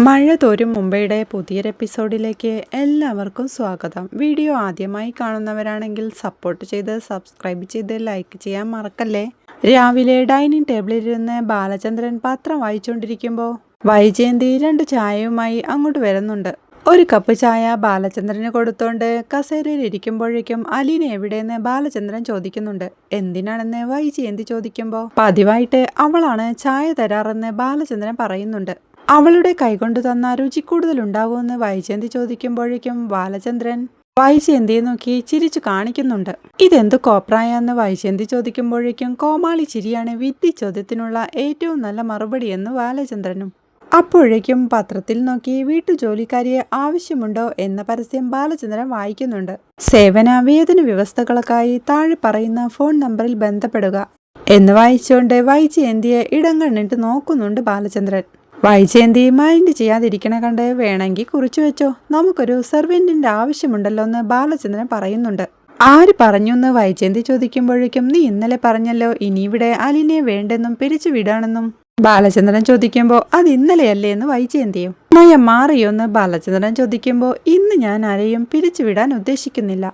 മഴ തോരും മുംബൈയുടെ പുതിയൊരു എപ്പിസോഡിലേക്ക് എല്ലാവർക്കും സ്വാഗതം. വീഡിയോ ആദ്യമായി കാണുന്നവരാണെങ്കിൽ സപ്പോർട്ട് ചെയ്ത് സബ്സ്ക്രൈബ് ചെയ്ത് ലൈക്ക് ചെയ്യാൻ മറക്കല്ലേ. രാവിലെ ഡൈനിങ് ടേബിളിലിരുന്ന് ബാലചന്ദ്രൻ പത്രം വായിച്ചുകൊണ്ടിരിക്കുമ്പോൾ വൈജയന്തി 2 ചായയുമായി അങ്ങോട്ട് വരുന്നുണ്ട്. ഒരു കപ്പ് ചായ ബാലചന്ദ്രന് കൊടുത്തോണ്ട് കസേരയിൽ ഇരിക്കുമ്പോഴേക്കും അലീന എവിടെയെന്ന് ബാലചന്ദ്രൻ ചോദിക്കുന്നുണ്ട്. എന്തിനാണെന്ന് വൈജയന്തി ചോദിക്കുമ്പോൾ പതിവായിട്ട് അവളാണ് ചായ തരാറെന്ന് ബാലചന്ദ്രൻ പറയുന്നുണ്ട്. അവളുടെ കൈകൊണ്ട് തന്ന രുചി കൂടുതലുണ്ടാവുമെന്ന് വൈജയന്തി ചോദിക്കുമ്പോഴേക്കും ബാലചന്ദ്രൻ വൈജയന്തിയെ നോക്കി ചിരിച്ചു കാണിക്കുന്നുണ്ട്. ഇതെന്തു കോപ്രായെന്ന് വൈജയന്തി ചോദിക്കുമ്പോഴേക്കും കോമാളി ചിരിയാണ് വിദ്യ ചോദ്യത്തിനുള്ള ഏറ്റവും നല്ല മറുപടി എന്ന് ബാലചന്ദ്രനും. അപ്പോഴേക്കും പത്രത്തിൽ നോക്കി വീട്ടുജോലിക്കാരിയെ ആവശ്യമുണ്ടോ എന്ന പരസ്യം ബാലചന്ദ്രൻ വായിക്കുന്നുണ്ട്. സേവന വേതന വ്യവസ്ഥകൾക്കായി താഴെ പറയുന്ന ഫോൺ നമ്പറിൽ ബന്ധപ്പെടുക എന്ന് വായിച്ചുകൊണ്ട് വൈജയന്തിയെ ഇടങ്ങണ്ണിട്ട് നോക്കുന്നുണ്ട് ബാലചന്ദ്രൻ. വൈജയന്തി മൈൻഡ് ചെയ്യാതിരിക്കണ കണ്ട് വേണമെങ്കിൽ കുറിച്ചു വെച്ചോ, നമുക്കൊരു സെർവൻറ്റിന്റെ ആവശ്യമുണ്ടല്ലോ എന്ന് ബാലചന്ദ്രൻ പറയുന്നുണ്ട്. ആര് പറഞ്ഞു എന്ന് വൈജയന്തി ചോദിക്കുമ്പോഴേക്കും നീ ഇന്നലെ പറഞ്ഞല്ലോ ഇനി ഇവിടെ അലീനയെ വേണ്ടെന്നും പിരിച്ചു വിടാണെന്നും ബാലചന്ദ്രൻ ചോദിക്കുമ്പോൾ അത് ഇന്നലെയല്ലേ എന്ന് വൈജയന്തിയും. നയം മാറിയോ എന്ന് ബാലചന്ദ്രൻ ചോദിക്കുമ്പോൾ ഇന്ന് ഞാൻ ആരെയും പിരിച്ചുവിടാൻ ഉദ്ദേശിക്കുന്നില്ല,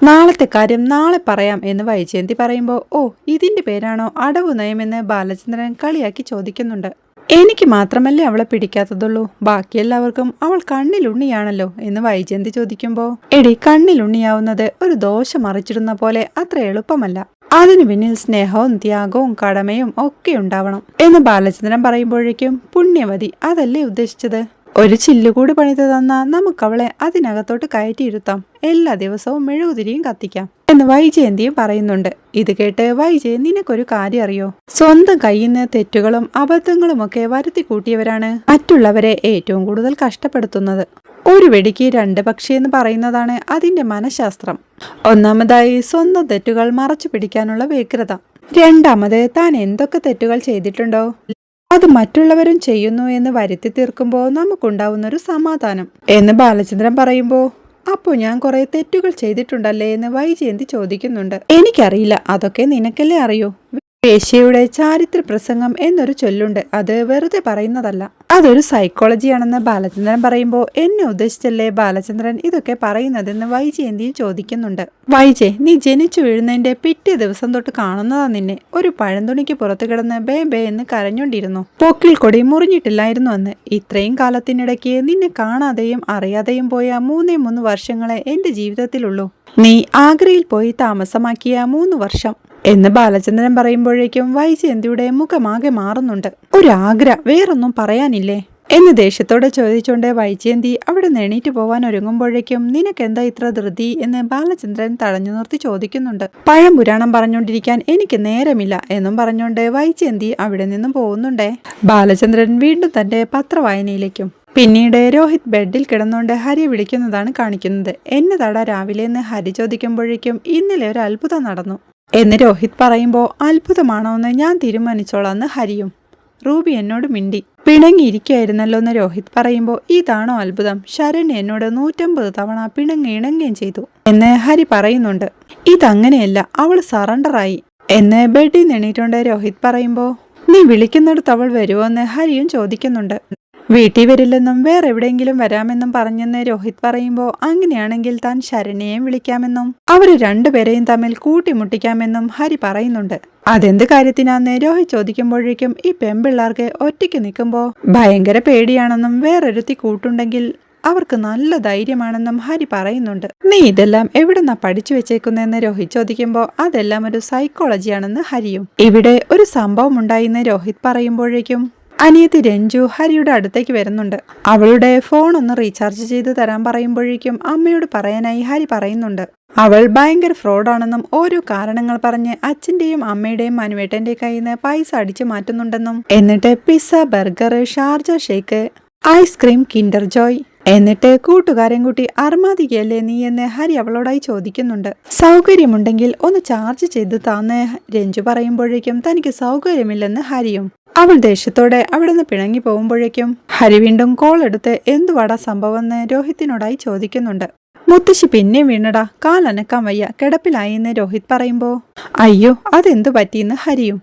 നാളത്തെ കാര്യം നാളെ പറയാം എന്ന് വൈജയന്തി പറയുമ്പോൾ ഓ ഇതിന്റെ പേരാണോ അടവു നയമെന്ന് ബാലചന്ദ്രൻ കളിയാക്കി ചോദിക്കുന്നുണ്ട്. എനിക്ക് മാത്രമല്ലേ അവളെ പിടിക്കാത്തതുള്ളൂ, ബാക്കിയെല്ലാവർക്കും അവൾ കണ്ണിലുണ്ണിയാണല്ലോ എന്ന് വൈജയന്തി ചോദിക്കുമ്പോൾ എടി കണ്ണിലുണ്ണിയാവുന്നത് ഒരു ദോശ മറിച്ചിടുന്ന പോലെ അത്ര എളുപ്പമല്ല, അതിനു പിന്നിൽ സ്നേഹവും ത്യാഗവും കടമയും ഒക്കെ ഉണ്ടാവണം എന്ന് ബാലചന്ദ്രൻ പറയുമ്പോഴേക്കും പുണ്യവതി അതല്ലേ ഉദ്ദേശിച്ചത്, ഒരു ചില്ലുകൂടി പണിത് തന്നാ നമുക്കവളെ അതിനകത്തോട്ട് കയറ്റിയിരുത്താം, എല്ലാ ദിവസവും മെഴുകുതിരിയും കത്തിക്കാം എന്ന് വൈജയന്തിയും പറയുന്നുണ്ട്. ഇത് കേട്ട് വൈജയൻ നിനക്കൊരു കാര്യം അറിയോ, സ്വന്തം കയ്യിൽ നിന്ന് തെറ്റുകളും അബദ്ധങ്ങളുമൊക്കെ വരുത്തി കൂട്ടിയവരാണ് മറ്റുള്ളവരെ ഏറ്റവും കൂടുതൽ കഷ്ടപ്പെടുത്തുന്നത്. ഒരു വെടിക്ക് 2 പക്ഷി എന്ന് പറയുന്നതാണ് അതിന്റെ മനഃശാസ്ത്രം. ഒന്നാമതായി സ്വന്തം തെറ്റുകൾ മറച്ചു പിടിക്കാനുള്ള വ്യഗ്രത, രണ്ടാമത് താൻ എന്തൊക്കെ തെറ്റുകൾ ചെയ്തിട്ടുണ്ടോ അത് മറ്റുള്ളവരും ചെയ്യുന്നു എന്ന് വരുത്തി തീർക്കുമ്പോൾ നമുക്കുണ്ടാവുന്നൊരു സമാധാനം എന്ന് ബാലചന്ദ്രൻ പറയുമ്പോൾ അപ്പോൾ ഞാൻ കുറെ തെറ്റുകൾ ചെയ്തിട്ടുണ്ടല്ലേ എന്ന് വൈജയന്തി ചോദിക്കുന്നുണ്ട്. എനിക്കറിയില്ല, അതൊക്കെ നിനക്കല്ലേ അറിയൂ. വേശ്യയുടെ ചാരിത്ര പ്രസംഗം എന്നൊരു ചൊല്ലുണ്ട്, അത് വെറുതെ പറയുന്നതല്ല, അതൊരു സൈക്കോളജിയാണെന്ന് ബാലചന്ദ്രൻ പറയുമ്പോൾ എന്നെ ഉദ്ദേശിച്ചല്ലേ ബാലചന്ദ്രൻ ഇതൊക്കെ പറയുന്നതെന്ന് വൈജയന്തിയും ചോദിക്കുന്നുണ്ട്. വൈജയ് നീ ജനിച്ചു വീഴുന്നതിന്റെ പിറ്റേ ദിവസം തൊട്ട് കാണുന്നതാ നിന്നെ, ഒരു പഴന്തുണിക്ക് പുറത്തു കിടന്ന് ബേ ബേ എന്ന് കരഞ്ഞോണ്ടിരുന്നു, പൊക്കിൽ കൊടി മുറിഞ്ഞിട്ടില്ലായിരുന്നു എന്ന്. ഇത്രയും കാലത്തിനിടയ്ക്ക് നിന്നെ കാണാതെയും അറിയാതെയും പോയ 3 വർഷങ്ങളെ എന്റെ ജീവിതത്തിലുള്ളൂ, നീ ആഗ്രയിൽ പോയി താമസമാക്കിയ 3 വർഷം എന്ന് ബാലചന്ദ്രൻ പറയുമ്പോഴേക്കും വൈജയന്തിയുടെ മുഖമാകെ മാറുന്നുണ്ട്. ഒരാഗ്ര വേറൊന്നും പറയാനില്ലേ എന്ന് ദേഷ്യത്തോടെ ചോദിച്ചുകൊണ്ട് വൈജയന്തി അവിടെ എണീറ്റ് പോവാൻ ഒരുങ്ങുമ്പോഴേക്കും നിനക്കെന്താ ഇത്ര ധൃതി എന്ന് ബാലചന്ദ്രൻ തടഞ്ഞു നിർത്തി ചോദിക്കുന്നുണ്ട്. പഴംപുരാണം പറഞ്ഞുകൊണ്ടിരിക്കാൻ എനിക്ക് നേരമില്ല എന്നും പറഞ്ഞുകൊണ്ട് വൈജയന്തി അവിടെ നിന്നും പോകുന്നുണ്ടേ. ബാലചന്ദ്രൻ വീണ്ടും തന്റെ പത്രവായനയിലേക്കും പിന്നീട് രോഹിത് ബെഡിൽ കിടന്നുകൊണ്ട് ഹരി വിളിക്കുന്നതാണ് കാണിക്കുന്നത്. എന്നെ തട രാവിലെ എന്ന് ഹരി ചോദിക്കുമ്പോഴേക്കും ഇന്നലെ ഒരു അത്ഭുതം നടന്നു എന്ന് രോഹിത് പറയുമ്പോൾ അത്ഭുതമാണോ എന്ന് ഞാൻ തീരുമാനിച്ചോളാന്ന് ഹരിയും. റൂബി എന്നോട് മിണ്ടി പിണങ്ങിയിരിക്കുകയായിരുന്നല്ലോ എന്ന് രോഹിത് പറയുമ്പോൾ ഇതാണോ അത്ഭുതം, ശരണ്യ എന്നോട് 150 തവണ ഇണങ്ങുകയും ചെയ്തു എന്ന് ഹരി പറയുന്നുണ്ട്. ഇതങ്ങനെയല്ല, അവൾ സറണ്ടറായി എന്ന് ബെഡിൽ എണീറ്റുകൊണ്ട് രോഹിത് പറയുമ്പോൾ നീ വിളിക്കുന്നിടത്ത് അവൾ വരുമോ എന്ന് ഹരിയും ചോദിക്കുന്നുണ്ട്. വീട്ടിൽ വരില്ലെന്നും വേറെ എവിടെയെങ്കിലും വരാമെന്നും പറഞ്ഞെന്ന് രോഹിത് പറയുമ്പോൾ അങ്ങനെയാണെങ്കിൽ താൻ ശരണ്യയും വിളിക്കാമെന്നും അവര് 2 പേരെയും തമ്മിൽ കൂട്ടിമുട്ടിക്കാമെന്നും ഹരി പറയുന്നുണ്ട്. അതെന്ത് കാര്യത്തിനാന്ന് രോഹിത് ചോദിക്കുമ്പോഴേക്കും ഈ പെൺപിള്ളേർക്ക് ഒറ്റയ്ക്ക് നിൽക്കുമ്പോൾ ഭയങ്കര പേടിയാണെന്നും വേറൊരുത്തി കൂട്ടുണ്ടെങ്കിൽ അവർക്ക് നല്ല ധൈര്യമാണെന്നും ഹരി പറയുന്നുണ്ട്. നീ ഇതെല്ലാം എവിടെന്നാ പഠിച്ചു വെച്ചേക്കുന്നതെന്ന് രോഹിത് ചോദിക്കുമ്പോൾ അതെല്ലാം ഒരു സൈക്കോളജിയാണെന്ന് ഹരിയും. ഇവിടെ ഒരു സംഭവം ഉണ്ടായിന്ന് രോഹിത് പറയുമ്പോഴേക്കും അനിയത്തി രഞ്ജു ഹരിയുടെ അടുത്തേക്ക് വരുന്നുണ്ട്. അവളുടെ ഫോൺ ഒന്ന് റീചാർജ് ചെയ്ത് തരാൻ പറയുമ്പോഴേക്കും അമ്മയോട് പറയാനായി ഹരി പറയുന്നുണ്ട്. അവൾ ഭയങ്കര ഫ്രോഡാണെന്നും ഓരോ കാരണങ്ങൾ പറഞ്ഞ് അച്ഛന്റെയും അമ്മയുടെയും മനുവേട്ടന്റെ കയ്യിൽ നിന്ന് പൈസ അടിച്ചു മാറ്റുന്നുണ്ടെന്നും എന്നിട്ട് pizza, burger, Sharjah shake, ice cream, Kinder Joy എന്നിട്ട് കൂട്ടുകാരൻ കൂട്ടി അർമാദികയല്ലേ നീ എന്ന് ഹരി അവളോടായി ചോദിക്കുന്നുണ്ട്. സൗകര്യമുണ്ടെങ്കിൽ ഒന്ന് ചാർജ് ചെയ്ത് താന്ന് രഞ്ജു പറയുമ്പോഴേക്കും തനിക്ക് സൗകര്യമില്ലെന്ന് ഹരിയും. അവൾ ദേഷ്യത്തോടെ അവിടെ നിന്ന് പിണങ്ങി പോകുമ്പോഴേക്കും ഹരി വീണ്ടും കോൾ എടുത്ത് എന്തുവാടാ സംഭവമെന്ന് രോഹിത്തിനോടായി ചോദിക്കുന്നുണ്ട്. മുത്തശ്ശി പിന്നെ വീണടാ, കാലനക്കാൻ വയ്യ, കിടപ്പിലായി എന്ന് രോഹിത് പറയുമ്പോൾ അയ്യോ അതെന്തു പറ്റിയെന്ന് ഹരിയും.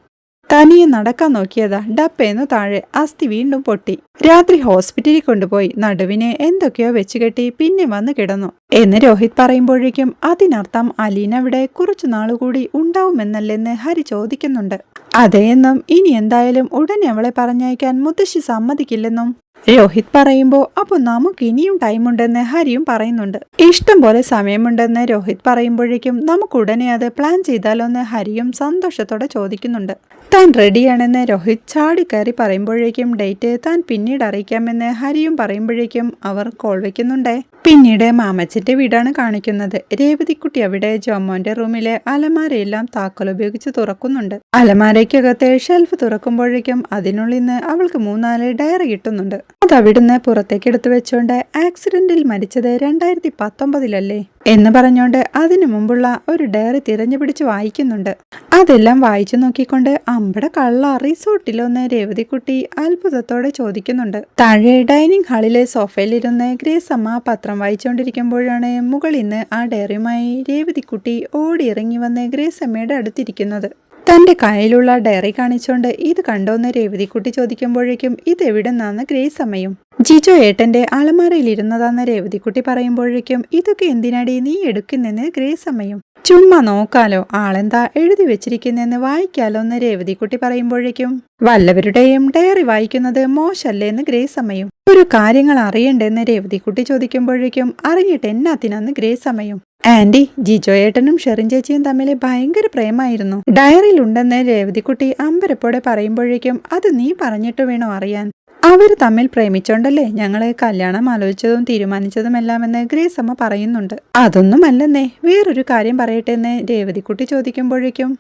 തനിയെ നടക്കാൻ നോക്കിയതാ ഡപ്പേന്നു താഴെ അസ്ഥി വീണ്ടും പൊട്ടി. രാത്രി ഹോസ്പിറ്റലിൽ കൊണ്ടുപോയി നടുവിനെ എന്തൊക്കെയോ വെച്ചുകെട്ടി പിന്നെ വന്ന് കിടന്നു എന്ന് രോഹിത് പറയുമ്പോഴേക്കും അതിനർത്ഥം അലീന ഇവിടെ കുറച്ചു നാളുകൂടി ഉണ്ടാവുമെന്നല്ലെന്ന് ഹരി ചോദിക്കുന്നുണ്ട്. അതേയെന്നും ഇനി എന്തായാലും ഉടനെ അവളെ പറഞ്ഞയക്കാൻ മുത്തശ്ശി സമ്മതിക്കില്ലെന്നും രോഹിത് പറയുമ്പോ അപ്പൊ നമുക്ക് ഇനിയും ടൈമുണ്ടെന്ന് ഹരിയും പറയുന്നുണ്ട്. ഇഷ്ടം പോലെ സമയമുണ്ടെന്ന് രോഹിത് പറയുമ്പോഴേക്കും നമുക്ക് ഉടനെ അത് പ്ലാൻ ചെയ്താലോന്ന് ഹരിയും സന്തോഷത്തോടെ ചോദിക്കുന്നുണ്ട്. താൻ റെഡിയാണെന്ന് രോഹിത് ചാടിക്കയറി പറയുമ്പോഴേക്കും ഡേറ്റ് താൻ പിന്നീട് അറിയിക്കാമെന്ന് ഹരിയും പറയുമ്പോഴേക്കും അവർ കോൾ വെക്കുന്നുണ്ടേ. പിന്നീട് മാമച്ചന്റെ വീടാണ് കാണിക്കുന്നത്. രേവതിക്കുട്ടി അവിടെ ജോമോന്റെ റൂമിലെ അലമാരയെല്ലാം താക്കോൽ ഉപയോഗിച്ച് തുറക്കുന്നുണ്ട്. അലമാരയ്ക്കകത്തെ ഷെൽഫ് തുറക്കുമ്പോഴേക്കും അതിനുള്ളിൽ നിന്ന് അവൾക്ക് 3-4 ഡയറി കിട്ടുന്നുണ്ട്. അത് അവിടുന്ന് പുറത്തേക്ക് എടുത്തു വെച്ചോണ്ട് ആക്സിഡന്റിൽ മരിച്ചത് 2019 എന്ന് പറഞ്ഞോണ്ട് അതിനു മുമ്പുള്ള ഒരു ഡയറി തിരഞ്ഞു പിടിച്ച് വായിക്കുന്നുണ്ട്. അതെല്ലാം വായിച്ചു നോക്കിക്കൊണ്ട് അമ്പട കള്ള റിസോർട്ടിലൊന്ന് രേവതിക്കുട്ടി അത്ഭുതത്തോടെ ചോദിക്കുന്നുണ്ട്. താഴെ ഡൈനിങ് ഹാളിലെ സോഫയിലിരുന്ന് ഗ്രേസ് അമ്മ പത്രം വായിച്ചുകൊണ്ടിരിക്കുമ്പോഴാണ് മുകളിൽ നിന്ന് ആ ഡയറിയുമായി രേവതിക്കുട്ടി ഓടിയിറങ്ങി വന്ന് ഗ്രേസ് അമ്മയുടെ അടുത്തിരിക്കുന്നത്. തന്റെ കയ്യിലുള്ള ഡയറി കാണിച്ചോണ്ട് ഇത് കണ്ടോന്ന് രേവതിക്കുട്ടി ചോദിക്കുമ്പോഴേക്കും ഇതെവിടെന്നാന്ന് ഗ്രേസ് അമ്മയും. ജിജോ ഏട്ടന്റെ അലമാരയിലിരുന്നതാന്ന് രേവതിക്കുട്ടി പറയുമ്പോഴേക്കും ഇതൊക്കെ എന്തിനാടി നീ എടുക്കുന്നെന്ന് ഗ്രേസ് അമ്മയും. ചുമ്മാ നോക്കാലോ, ആളെന്താ എഴുതി വെച്ചിരിക്കുന്നെന്ന് വായിക്കാലോ എന്ന് രേവതിക്കുട്ടി പറയുമ്പോഴേക്കും വല്ലവരുടെയും ഡയറി വായിക്കുന്നത് മോശല്ലേന്ന് ഗ്രേസ് അമ്മയും. ഒരു കാര്യങ്ങൾ അറിയണ്ടെന്ന് രേവതിക്കുട്ടി ചോദിക്കുമ്പോഴേക്കും അറിഞ്ഞിട്ട് എന്നാത്തിനാന്ന് ഗ്രേസ് അമ്മയും. ആന്റി, ജിജോ ഏട്ടനും ഷെറിൻ ചേച്ചിയും തമ്മിൽ ഭയങ്കര പ്രേമായിരുന്നു. ഡയറിയിലുണ്ടെന്ന് രേവതിക്കുട്ടി അമ്പരപ്പോടെ പറയുമ്പോഴേക്കും അത് നീ പറഞ്ഞിട്ട് വേണോ അറിയാൻ? അവര് തമ്മിൽ പ്രേമിച്ചോണ്ടല്ലേ ഞങ്ങളെ കല്യാണം ആലോചിച്ചതും തീരുമാനിച്ചതുമെല്ലാമെന്ന് ഗ്രേസ് അമ്മ പറയുന്നുണ്ട്. അതൊന്നുമല്ലെന്നേ, വേറൊരു കാര്യം പറയട്ടെ എന്ന് രേവതിക്കുട്ടി ചോദിക്കുമ്പോഴേക്കും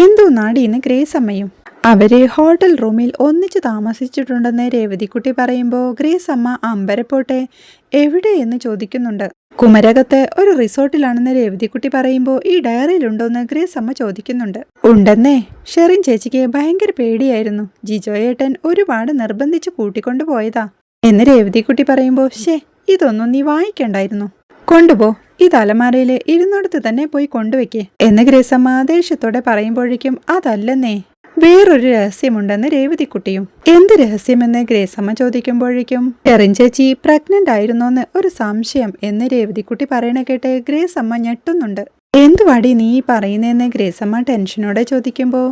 എന്തോ നാടീന്ന് ഗ്രേസ് അമ്മയും. അവര് ഹോട്ടൽ റൂമിൽ ഒന്നിച്ച് താമസിച്ചിട്ടുണ്ടെന്ന് രേവതിക്കുട്ടി പറയുമ്പോൾ ഗ്രേസ് അമ്മ അമ്പരപ്പോട്ടെ എവിടെയെന്ന് ചോദിക്കുന്നുണ്ട്. കുമരകത്ത് ഒരു റിസോർട്ടിലാണെന്ന് രേവതിക്കുട്ടി പറയുമ്പോൾ ഈ ഡയറിയിലുണ്ടോന്ന് ഗ്രേസ് അമ്മ ചോദിക്കുന്നുണ്ട്. ഉണ്ടെന്നേ, ഷെറിൻ ചേച്ചിക്ക് ഭയങ്കര പേടിയായിരുന്നു. ജിജോ ഏട്ടൻ ഒരുപാട് നിർബന്ധിച്ച് കൂട്ടിക്കൊണ്ടു പോയതാ എന്ന് രേവതിക്കുട്ടി പറയുമ്പോൾ ഇതൊന്നും നീ വായിക്കണ്ടായിരുന്നു. കൊണ്ടുപോ, ഈ തലമാരയില് ഇരുന്നിടത്ത് തന്നെ പോയി കൊണ്ടുവയ്ക്കേ എന്ന് ഗ്രേസ് അമ്മ ദേഷ്യത്തോടെ പറയുമ്പോഴേക്കും അതല്ലെന്നേ, വേറൊരു രഹസ്യമുണ്ടെന്ന് രേവതിക്കുട്ടിയും. എന്ത് രഹസ്യമെന്ന് ഗ്രേസ് അമ്മ ചോദിക്കുമ്പോഴേക്കും ഷെറിൻ ചേച്ചി പ്രഗ്നന്റ് ആയിരുന്നോന്ന് ഒരു സംശയം എന്ന് രേവതിക്കുട്ടി പറയണ കേട്ട് ഗ്രേസ് അമ്മ ഞെട്ടുന്നുണ്ട്. എന്തുവാടി നീ പറയുന്നതെന്ന് ഗ്രേസ് അമ്മ ടെൻഷനോടെ ചോദിക്കുമ്പോൾ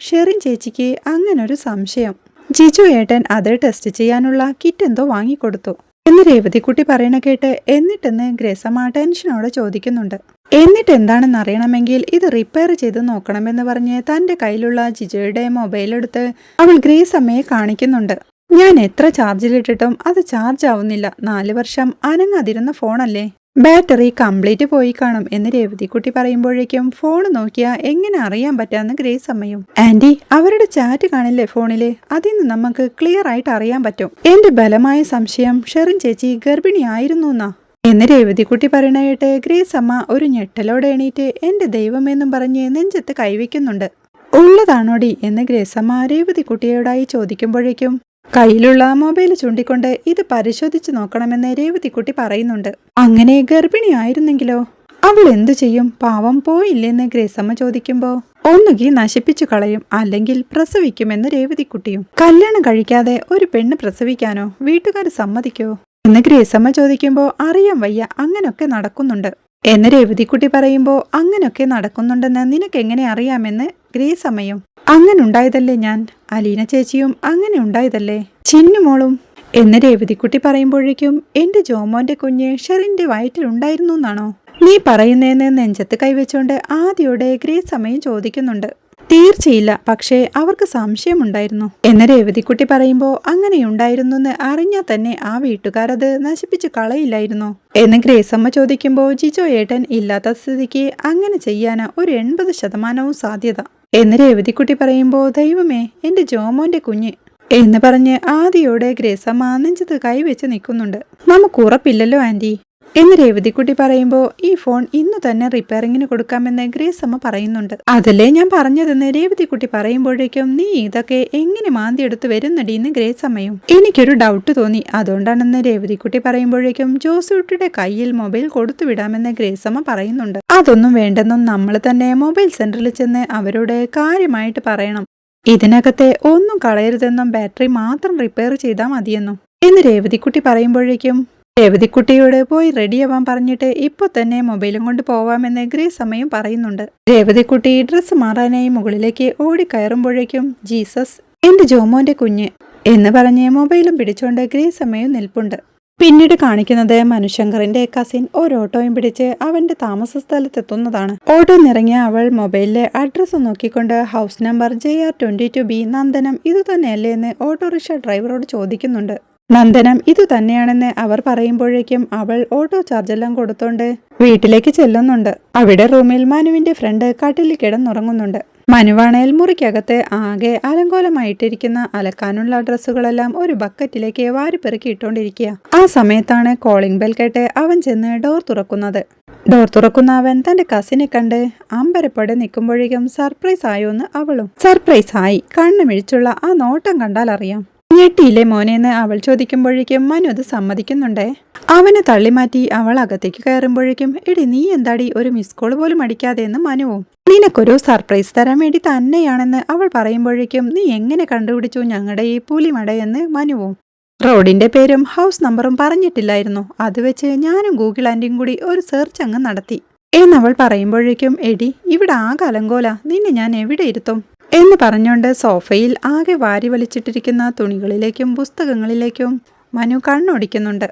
ഷെറിൻ ചേച്ചിക്ക് അങ്ങനൊരു സംശയം. ജിജു ഏട്ടൻ അത് ടെസ്റ്റ് ചെയ്യാനുള്ള കിറ്റ് എന്തോ വാങ്ങിക്കൊടുത്തു എന്ന് രേവതിക്കുട്ടി പറയണ കേട്ട് എന്നിട്ടെന്ന് ഗ്രേസ് അമ്മ ടെൻഷനോടെ ചോദിക്കുന്നുണ്ട്. എന്നിട്ട് എന്താണെന്ന് അറിയണമെങ്കിൽ ഇത് റിപ്പയർ ചെയ്ത് നോക്കണമെന്ന് പറഞ്ഞ് തന്റെ കയ്യിലുള്ള ജിജോയുടെ മൊബൈൽ എടുത്ത് അവൾ ഗ്രേസ് അമ്മയെ കാണിക്കുന്നുണ്ട്. ഞാൻ എത്ര ചാർജിലിട്ടിട്ടും അത് ചാർജ് ആവുന്നില്ല. 4 വർഷം അനങ്ങാതിരുന്ന ഫോണല്ലേ, ബാറ്ററി കംപ്ലീറ്റ് പോയി കാണും എന്ന് രേവതിക്കുട്ടി പറയുമ്പോഴേക്കും ഫോൺ നോക്കിയാ എങ്ങനെ അറിയാൻ പറ്റാന്ന് ഗ്രേസ് അമ്മയും. ആന്റി, അവരുടെ ചാറ്റ് കാണില്ലേ ഫോണില്, അതിന്ന് നമുക്ക് ക്ലിയർ ആയിട്ട് അറിയാൻ പറ്റും. എന്റെ ബലമായ സംശയം ഷെറിൻ ചേച്ചി ഗർഭിണിയായിരുന്നു എന്നാ എന്ന് രേവതിക്കുട്ടി പറയണ കേട്ട് ഗ്രേസ് അമ്മ ഒരു ഞെട്ടലോടെ എണീറ്റ് എന്റെ ദൈവമെന്നും പറഞ്ഞ് നെഞ്ചത്ത് കൈവയ്ക്കുന്നുണ്ട്. ഉള്ളതാണോടി എന്ന് ഗ്രേസ് അമ്മ രേവതിക്കുട്ടിയോടായി ചോദിക്കുമ്പോഴേക്കും കയ്യിലുള്ള മൊബൈൽ ചൂണ്ടിക്കൊണ്ട് ഇത് പരിശോധിച്ചു നോക്കണമെന്ന് രേവതിക്കുട്ടി പറയുന്നുണ്ട്. അങ്ങനെ ഗർഭിണിയായിരുന്നെങ്കിലോ അവൾ എന്തു ചെയ്യും? പാവം പോയില്ലെന്ന് ഗ്രേസ് അമ്മ ചോദിക്കുമ്പോ ഒന്നുകിൽ നശിപ്പിച്ചു കളയും, അല്ലെങ്കിൽ പ്രസവിക്കുമെന്ന് രേവതിക്കുട്ടിയും. കല്യാണം കഴിക്കാതെ ഒരു പെണ്ണ് പ്രസവിക്കാനോ വീട്ടുകാർ സമ്മതിക്കോ എന്ന് ഗ്രേസ് അമ്മ ചോദിക്കുമ്പോൾ അറിയാൻ വയ്യ, അങ്ങനൊക്കെ നടക്കുന്നുണ്ട് എന്ന് രേവതിക്കുട്ടി പറയുമ്പോൾ അങ്ങനൊക്കെ നടക്കുന്നുണ്ടെന്ന് നിനക്കെങ്ങനെ അറിയാമെന്ന് ഗ്രേസ് അമ്മയും. അങ്ങനെ ഉണ്ടായതല്ലേ ഞാൻ, അലീന ചേച്ചിയും അങ്ങനെ ഉണ്ടായതല്ലേ, ചിന്നുമോളും എന്ന് രേവതിക്കുട്ടി പറയുമ്പോഴേക്കും എന്റെ ജോമോന്റെ കുഞ്ഞ് ഷെറിന്റെ വയറ്റിലുണ്ടായിരുന്നു എന്നാണോ നീ പറയുന്നതെന്ന് നെഞ്ചത്ത് കൈവച്ചുകൊണ്ട് ആദ്യോടെ ഗ്രേസ് അമ്മയും ചോദിക്കുന്നുണ്ട്. തീർച്ചയില്ല, പക്ഷേ അവർക്ക് സംശയമുണ്ടായിരുന്നു എന്ന് രേവതിക്കുട്ടി പറയുമ്പോൾ അങ്ങനെയുണ്ടായിരുന്നു എന്ന് അറിഞ്ഞാൽ തന്നെ ആ വീട്ടുകാരത് നശിപ്പിച്ചു കളയില്ലായിരുന്നു എന്ന് ഗ്രേസ് അമ്മ ചോദിക്കുമ്പോൾ ജിജോ ഏട്ടൻ ഇല്ലാത്ത സ്ഥിതിക്ക് അങ്ങനെ ചെയ്യാനാ ഒരു 80% സാധ്യത എന്ന് രേവതിക്കുട്ടി പറയുമ്പോൾ ദൈവമേ, എന്റെ ജോമോന്റെ കുഞ്ഞ് എന്ന് പറഞ്ഞ് ആദ്യോടെ ഗ്രേസ് അമ്മ നെഞ്ചത്ത് കൈവച്ച് നിൽക്കുന്നുണ്ട്. നമുക്ക് ഉറപ്പില്ലല്ലോ ആന്റി എന്ന് രേവതിക്കുട്ടി പറയുമ്പോൾ ഈ ഫോൺ ഇന്നു തന്നെ റിപ്പയറിങ്ങിന് കൊടുക്കാമെന്ന് ഗ്രേസ് അമ്മ പറയുന്നുണ്ട്. അതല്ലേ ഞാൻ പറഞ്ഞതെന്ന് രേവതിക്കുട്ടി പറയുമ്പോഴേക്കും നീ ഇതൊക്കെ എങ്ങനെ മാന്തിയെടുത്ത് വരുന്നടിയെന്ന് ഗ്രേസ് അമ്മയും. എനിക്കൊരു ഡൗട്ട് തോന്നി, അതുകൊണ്ടാണെന്ന് രേവതിക്കുട്ടി പറയുമ്പോഴേക്കും ജോസൂട്ടിയുടെ കയ്യിൽ മൊബൈൽ കൊടുത്തു വിടാമെന്ന് ഗ്രേസ് അമ്മ പറയുന്നുണ്ട്. അതൊന്നും വേണ്ടെന്നും നമ്മൾ തന്നെ മൊബൈൽ സെന്ററിൽ ചെന്ന് അവരോട് കാര്യമായിട്ട് പറയണം ഇതിനകത്തെ ഒന്നും കളയരുതെന്നും ബാറ്ററി മാത്രം റിപ്പയർ ചെയ്താൽ മതിയെന്നും എന്ന് രേവതിക്കുട്ടി പറയുമ്പോഴേക്കും രേവതിക്കുട്ടിയോട് പോയി റെഡിയാവാൻ പറഞ്ഞിട്ട് ഇപ്പൊ തന്നെ മൊബൈലും കൊണ്ട് പോവാമെന്ന് ഗ്രേസമ്മയും പറയുന്നുണ്ട്. രേവതിക്കുട്ടി ഡ്രസ്സ് മാറാനായി മുകളിലേക്ക് ഓടിക്കയറുമ്പോഴേക്കും ജീസസ് എന്റെ ജോമോന്റെ കുഞ്ഞ് എന്ന് പറഞ്ഞ് മൊബൈലും പിടിച്ചുകൊണ്ട് ഗ്രേസമ്മയും നിൽപ്പുണ്ട്. പിന്നീട് കാണിക്കുന്നത് മനുശങ്കറിന്റെ കസിൻ ഓട്ടോയും പിടിച്ച് അവന്റെ താമസ സ്ഥലത്തെത്തുന്നതാണ്. ഓട്ടോ നിറങ്ങിയ അവൾ മൊബൈലിലെ അഡ്രസ്സ് നോക്കിക്കൊണ്ട് ഹൗസ് നമ്പർ JR22B നന്ദനം ഇതുതന്നെയല്ലേ എന്ന് ഓട്ടോറിക്ഷ ഡ്രൈവറോട് ചോദിക്കുന്നുണ്ട്. നന്ദനം ഇതു തന്നെയാണെന്ന് അവർ പറയുമ്പോഴേക്കും അവൾ ഓട്ടോ ചാർജെല്ലാം കൊടുത്തോണ്ട് വീട്ടിലേക്ക് ചെല്ലുന്നുണ്ട്. അവിടെ റൂമിൽ മനുവിന്റെ ഫ്രണ്ട് കട്ടിലിൽ കിടന്നുറങ്ങുന്നുണ്ട്. മനുവാണേൽ മുറിക്കകത്ത് ആകെ അലങ്കോലമായിട്ടിരിക്കുന്ന അലക്കാനുള്ള ഡ്രസ്സുകളെല്ലാം ഒരു ബക്കറ്റിലേക്ക് വാരിപ്പെറുക്കി ഇട്ടോണ്ടിരിക്കുക. ആ സമയത്താണ് കോളിംഗ് ബെൽ കേട്ട് അവൻ ചെന്ന് ഡോർ തുറക്കുന്നത്. ഡോർ തുറക്കുന്ന അവൻ തന്റെ കസിനെ കണ്ട് അമ്പരപ്പോടെ നിൽക്കുമ്പോഴേക്കും സർപ്രൈസ് ആയോന്ന് അവളും. സർപ്രൈസ് ആയി. കണ്ണു മിഴിച്ചുള്ള ആ നോട്ടം കണ്ടാൽ അറിയാം. ഞെട്ടിയില്ലേ മോനെന്ന് അവൾ ചോദിക്കുമ്പോഴേക്കും മനു അത് സമ്മതിക്കുന്നുണ്ടേ. അവനെ തള്ളിമാറ്റി അവൾ അകത്തേക്ക് കയറുമ്പോഴേക്കും എടി നീ എന്താടി ഒരു മിസ് കോൾ പോലും അടിക്കാതെ എന്ന് മനുവും. നിനക്കൊരു സർപ്രൈസ് തരാൻ വേണ്ടി തന്നെയാണെന്ന് അവൾ പറയുമ്പോഴേക്കും നീ എങ്ങനെ കണ്ടുപിടിച്ചു ഞങ്ങളുടെ ഈ പുലിമടയെന്ന് മനുവും. റോഡിന്റെ പേരും ഹൗസ് നമ്പറും പറഞ്ഞിട്ടില്ലായിരുന്നു. അത് വെച്ച് ഞാനും ഗൂഗിൾ ആൻറ്റിയും കൂടി ഒരു സെർച്ച് അങ്ങ് നടത്തി എന്നവൾ പറയുമ്പോഴേക്കും എടി ഇവിടെ ആകെ അലങ്കോല, നിന്നെ ഞാൻ എവിടെ ഇരുത്തും എന്ന് പറഞ്ഞുകൊണ്ട് സോഫയിൽ ആകെ വാരി വലിച്ചിട്ടിരിക്കുന്ന തുണികളിലേക്കും പുസ്തകങ്ങളിലേക്കും മനു കണ്ണോടിക്കുന്നുണ്ട്.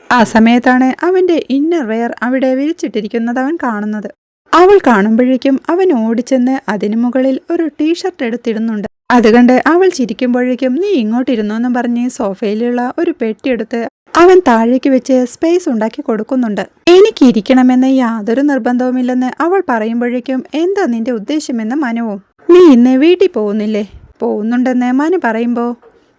ആ സമയത്താണ് അവന്റെ ഇന്നർ വെയർ അവിടെ വിരിച്ചിട്ടിരിക്കുന്നത് അവൻ കാണുന്നത്. അവൾ കാണുമ്പോഴേക്കും അവൻ ഓടിച്ചെന്ന് അതിനു മുകളിൽ ഒരു ടീഷർട്ട് എടുത്തിടുന്നുണ്ട്. അതുകണ്ട് അവൾ ചിരിക്കുമ്പോഴേക്കും നീ ഇങ്ങോട്ടിരുന്നോന്നും പറഞ്ഞ് സോഫയിലുള്ള ഒരു പെട്ടിയെടുത്ത് അവൻ താഴേക്ക് വെച്ച് സ്പേസ് ഉണ്ടാക്കി കൊടുക്കുന്നുണ്ട്. എനിക്ക് ഇരിക്കണമെന്ന് യാതൊരു നിർബന്ധവുമില്ലെന്ന് അവൾ പറയുമ്പോഴേക്കും എന്താ നിന്റെ ഉദ്ദേശമെന്ന് മനുവും. നീ ഇന്ന് വീട്ടിൽ പോകുന്നില്ലേ? പോകുന്നുണ്ടെന്ന് മനു പറയുമ്പോൾ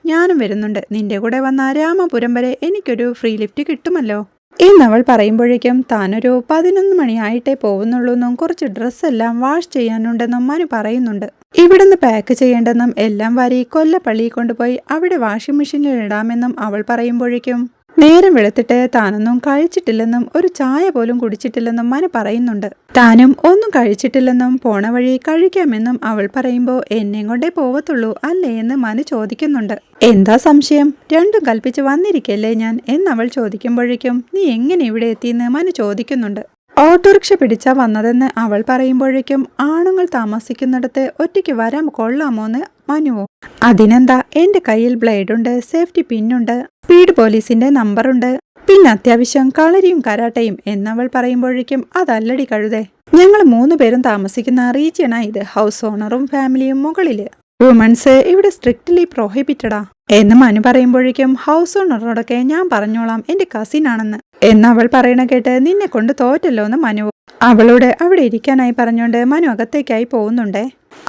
ഞാനും വരുന്നുണ്ട്. നിന്റെ കൂടെ വന്ന രാമപുരം വരെ എനിക്കൊരു ഫ്രീ ലിഫ്റ്റ് കിട്ടുമല്ലോ എന്നവൾ പറയുമ്പോഴേക്കും താനൊരു 11 മണിയായിട്ടേ പോകുന്നുള്ളൂ എന്നും കുറച്ച് ഡ്രസ്സെല്ലാം വാഷ് ചെയ്യാനുണ്ടെന്നും മനു പറയുന്നുണ്ട്. ഇവിടുന്ന് പാക്ക് ചെയ്യേണ്ടെന്നും എല്ലാം വാരി കൊല്ലപ്പള്ളിയിൽ കൊണ്ടുപോയി അവിടെ വാഷിംഗ് മെഷീനിൽ ഇടാമെന്നും അവൾ പറയുമ്പോഴേക്കും നേരം വെളുത്തിട്ട് താനൊന്നും കഴിച്ചിട്ടില്ലെന്നും ഒരു ചായ പോലും കുടിച്ചിട്ടില്ലെന്നും മനു പറയുന്നുണ്ട്. താനും ഒന്നും കഴിച്ചിട്ടില്ലെന്നും പോണ വഴി കഴിക്കാമെന്നും അവൾ പറയുമ്പോൾ എന്നെയും കൊണ്ടേ പോവത്തുള്ളൂ അല്ലേ എന്ന് മനു ചോദിക്കുന്നുണ്ട്. എന്താ സംശയം? രണ്ടും കൽപ്പിച്ച് വന്നിരിക്കല്ലേ ഞാൻ എന്നവൾ ചോദിക്കുമ്പോഴേക്കും നീ എങ്ങനെ ഇവിടെ എത്തിയെന്ന് മനു ചോദിക്കുന്നുണ്ട്. ഓട്ടോറിക്ഷ പിടിച്ചാ വന്നതെന്ന് അവൾ പറയുമ്പോഴേക്കും ആണുങ്ങൾ താമസിക്കുന്നിടത്ത് ഒറ്റയ്ക്ക് വരാൻ കൊള്ളാമോന്ന് മനുവോ. അതിനെന്താ, എന്റെ കയ്യിൽ ബ്ലേഡുണ്ട്, സേഫ്റ്റി പിന്നുണ്ട്, സ്പീഡ് പോലീസിന്റെ നമ്പറുണ്ട്, പിന്നെ അത്യാവശ്യം കളരിയും കരാട്ടയും എന്നവൾ പറയുമ്പോഴേക്കും അതല്ലടി കഴുതേ, ഞങ്ങൾ 3 പേരും താമസിക്കുന്ന റീജിയനാ ഇത്. ഹൗസ് ഓണറും ഫാമിലിയും മുകളില്. വുമൻസ് ഇവിടെ സ്ട്രിക്ട്ലി പ്രൊഹിബിറ്റഡാ എന്ന് മനു പറയുമ്പോഴേക്കും ഹൗസ് ഓണറോടൊക്കെ ഞാൻ പറഞ്ഞോളാം, എന്റെ കസിനാണെന്ന് എന്നവൾ പറയണ കേട്ട് നിന്നെ കൊണ്ട് തോറ്റല്ലോ എന്ന് മനു. അവളോട് അവിടെ ഇരിക്കാനായി പറഞ്ഞുകൊണ്ട് മനു അകത്തേക്കായി പോകുന്നുണ്ടേ.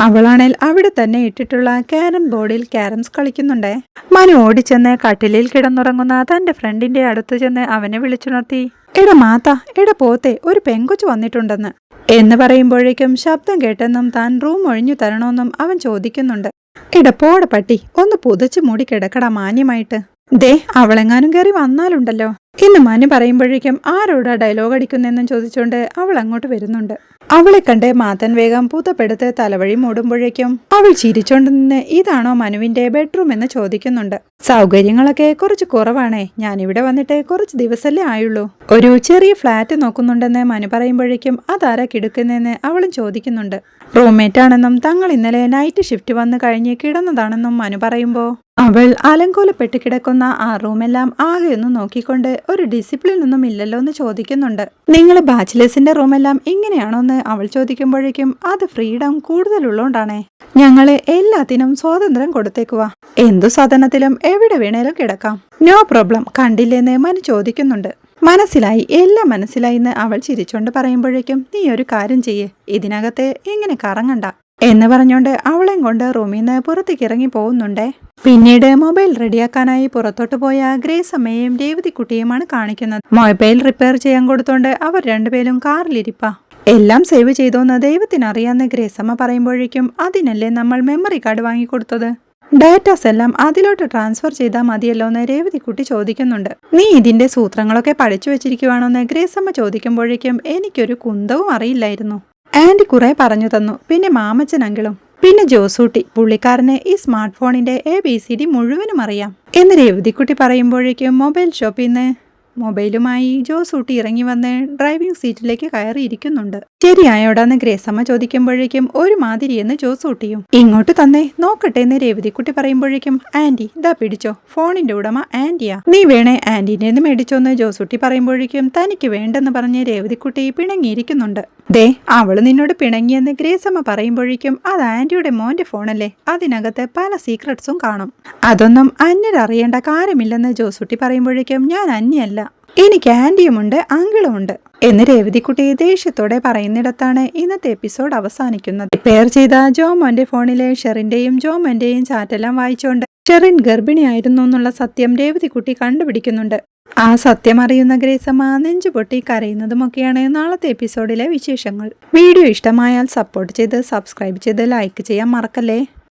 അവളാണേൽ അവിടെ തന്നെ ഇട്ടിട്ടുള്ള ക്യാരം ബോർഡിൽ ക്യാരംസ് കളിക്കുന്നുണ്ടേ. മനു ഓടിച്ചെന്ന് കട്ടിലിൽ കിടന്നുറങ്ങുന്ന തന്റെ ഫ്രണ്ടിന്റെ അടുത്ത് ചെന്ന് അവനെ വിളിച്ചുണർത്തി. എടാ മാത്ത, എടാ പോത്തെ, ഒരു പെങ്കൊച്ചു വന്നിട്ടുണ്ടെന്ന് എന്ന് പറയുമ്പോഴേക്കും ശബ്ദം കേട്ടെന്നും താൻ റൂം ഒഴിഞ്ഞു തരണമെന്നും അവൻ ചോദിക്കുന്നുണ്ട്. എടാ പോട പട്ടി, ഒന്ന് പുതച്ച് മൂടി കിടക്കടാ മാന്യമായിട്ട്. ദേ അവളെങ്ങാനും കയറി വന്നാലുണ്ടല്ലോ എന്ന് മനു പറയുമ്പോഴേക്കും ആരോടാ ഡയലോഗ് അടിക്കുന്നെന്നും ചോദിച്ചുകൊണ്ട് അവൾ അങ്ങോട്ട് വരുന്നുണ്ട്. അവളെ കണ്ട് മാതൻ വേഗം പൂതപ്പെടുത്ത് തലവഴി മൂടുമ്പോഴേക്കും അവൾ ചിരിച്ചോണ്ട് നിന്ന് ഇതാണോ മനുവിന്റെ ബെഡ്റൂം എന്ന് ചോദിക്കുന്നുണ്ട്. സൗകര്യങ്ങളൊക്കെ കുറച്ച് കുറവാണേ, ഞാനിവിടെ വന്നിട്ട് കുറച്ച് ദിവസമല്ലേ ആയുള്ളൂ. ഒരു ചെറിയ ഫ്ലാറ്റ് നോക്കുന്നുണ്ടെന്ന് മനു പറയുമ്പോഴേക്കും അതാരാ കിടക്കുന്നെന്ന് അവളും ചോദിക്കുന്നുണ്ട്. റൂംമേറ്റ് ആണെന്നും തങ്ങൾ ഇന്നലെ നൈറ്റ് ഷിഫ്റ്റ് വന്ന് കഴിഞ്ഞ് കിടന്നതാണെന്നും മനു പറയുമ്പോൾ അവൾ അലങ്കോലപ്പെട്ട് കിടക്കുന്ന ആ റൂമെല്ലാം ആകെയൊന്നും നോക്കിക്കൊണ്ട് ഒരു ഡിസിപ്ലിൻ ഒന്നും ഇല്ലല്ലോ എന്ന് ചോദിക്കുന്നുണ്ട്. നിങ്ങൾ ബാച്ചിലേഴ്സിന്റെ റൂമെല്ലാം ഇങ്ങനെയാണോ എന്ന് അവൾ ചോദിക്കുമ്പോഴേക്കും അത് ഫ്രീഡം കൂടുതലുള്ളോണ്ടാണേ, ഞങ്ങള് എല്ലാത്തിനും സ്വാതന്ത്ര്യം കൊടുത്തേക്കുക, എന്തു സാധനത്തിലും എവിടെ വേണേലും കിടക്കാം, നോ പ്രോബ്ലം, കണ്ടില്ലേന്ന് മനു ചോദിക്കുന്നുണ്ട്. മനസ്സിലായി, എല്ലാം മനസ്സിലായി എന്ന് അവൾ ചിരിച്ചോണ്ട് പറയുമ്പോഴേക്കും നീ ഒരു കാര്യം ചെയ്യേ, ഇതിനകത്ത് ഇങ്ങനെ കറങ്ങണ്ട എന്ന് പറഞ്ഞുകൊണ്ട് അവളെയും കൊണ്ട് റൂമിൽ നിന്ന് പുറത്തേക്ക് ഇറങ്ങി പോകുന്നുണ്ടേ. പിന്നീട് മൊബൈൽ റെഡിയാക്കാനായി പുറത്തോട്ട് പോയ ഗ്രേസ് അമ്മയെയും രേവതിക്കുട്ടിയുമാണ് കാണിക്കുന്നത്. മൊബൈൽ റിപ്പയർ ചെയ്യാൻ കൊടുത്തോണ്ട് അവർ രണ്ടുപേരും കാറിലിരിപ്പാ. എല്ലാം സേവ് ചെയ്തോന്ന് ദൈവത്തിനറിയാന്ന് ഗ്രേസ് അമ്മ പറയുമ്പോഴേക്കും അതിനല്ലേ നമ്മൾ മെമ്മറി കാർഡ് വാങ്ങിക്കൊടുത്തത്, ഡാറ്റാസ് എല്ലാം അതിലോട്ട് ട്രാൻസ്ഫർ ചെയ്താൽ മതിയല്ലോ എന്ന് രേവതിക്കുട്ടി ചോദിക്കുന്നുണ്ട്. നീ ഇതിന്റെ സൂത്രങ്ങളൊക്കെ പഠിച്ചു വെച്ചിരിക്കുവാണോന്ന് ഗ്രേസ് അമ്മ ചോദിക്കുമ്പോഴേക്കും എനിക്കൊരു കുന്തവും അറിയില്ലായിരുന്നു, ആന്റി കുറെ പറഞ്ഞു തന്നു, പിന്നെ മാമച്ചൻ അങ്കിളും. പിന്നെ ജോസൂട്ടി, പുള്ളിക്കാരന് ഈ സ്മാർട്ട് ഫോണിന്റെ ABCD മുഴുവനും അറിയാം എന്ന് രേവതിക്കുട്ടി പറയുമ്പോഴേക്കും മൊബൈൽ ഷോപ്പിൽ നിന്ന് മൊബൈലുമായി ജോസൂട്ടി ഇറങ്ങി വന്ന് ഡ്രൈവിംഗ് സീറ്റിലേക്ക് കയറിയിരിക്കുന്നുണ്ട്. ശരിയായോടാന്ന് ഗ്രേസമ്മ ചോദിക്കുമ്പോഴേക്കും ഒരു മാതിരിയെന്ന് ജോസൂട്ടിയും. ഇങ്ങോട്ട് തന്നെ നോക്കട്ടെ എന്ന് രേവതിക്കുട്ടി പറയുമ്പോഴേക്കും ആന്റി ഇതാ പിടിച്ചോ, ഫോണിന്റെ ഉടമ ആന്റിയാ, നീ വേണേ ആന്റിന്റെ നിന്ന് മേടിച്ചോന്ന് ജോസൂട്ടി പറയുമ്പോഴേക്കും തനിക്ക് വേണ്ടെന്ന് പറഞ്ഞ് രേവതിക്കുട്ടി പിണങ്ങിയിരിക്കുന്നുണ്ട്. ദേ അവള് നിന്നോട് പിണങ്ങിയെന്ന് ഗ്രേസമ്മ പറയുമ്പോഴേക്കും അത് ആന്റിയുടെ മോന്റെ ഫോണല്ലേ, അതിനകത്ത് പല സീക്രട്സും കാണും, അതൊന്നും അന്യരറിയേണ്ട കാര്യമില്ലെന്ന് ജോസൂട്ടി പറയുമ്പോഴേക്കും ഞാൻ അന്യല്ല, എനിക്ക് ആന്റിയുമുണ്ട് അങ്കിളുമുണ്ട് എന്ന് രേവതിക്കുട്ടി ദേഷ്യത്തോടെ പറയുന്നിടത്താണ് ഇന്നത്തെ എപ്പിസോഡ് അവസാനിക്കുന്നത്. റിപ്പയർ ചെയ്ത ജോമോന്റെ ഫോണിലെ ഷെറിന്റെയും ജോമോന്റെയും ചാറ്റെല്ലാം വായിച്ചുകൊണ്ട് ഷെറിൻ ഗർഭിണിയായിരുന്നു എന്നുള്ള സത്യം രേവതിക്കുട്ടി കണ്ടുപിടിക്കുന്നുണ്ട്. ആ സത്യം അറിയുന്ന ഗ്രേസമ്മ നെഞ്ചുപൊട്ടി കരയുന്നതുമൊക്കെയാണ് നാളത്തെ എപ്പിസോഡിലെ വിശേഷങ്ങൾ. വീഡിയോ ഇഷ്ടമായാൽ സപ്പോർട്ട് ചെയ്ത് സബ്സ്ക്രൈബ് ചെയ്ത് ലൈക്ക് ചെയ്യാൻ മറക്കല്ലേ.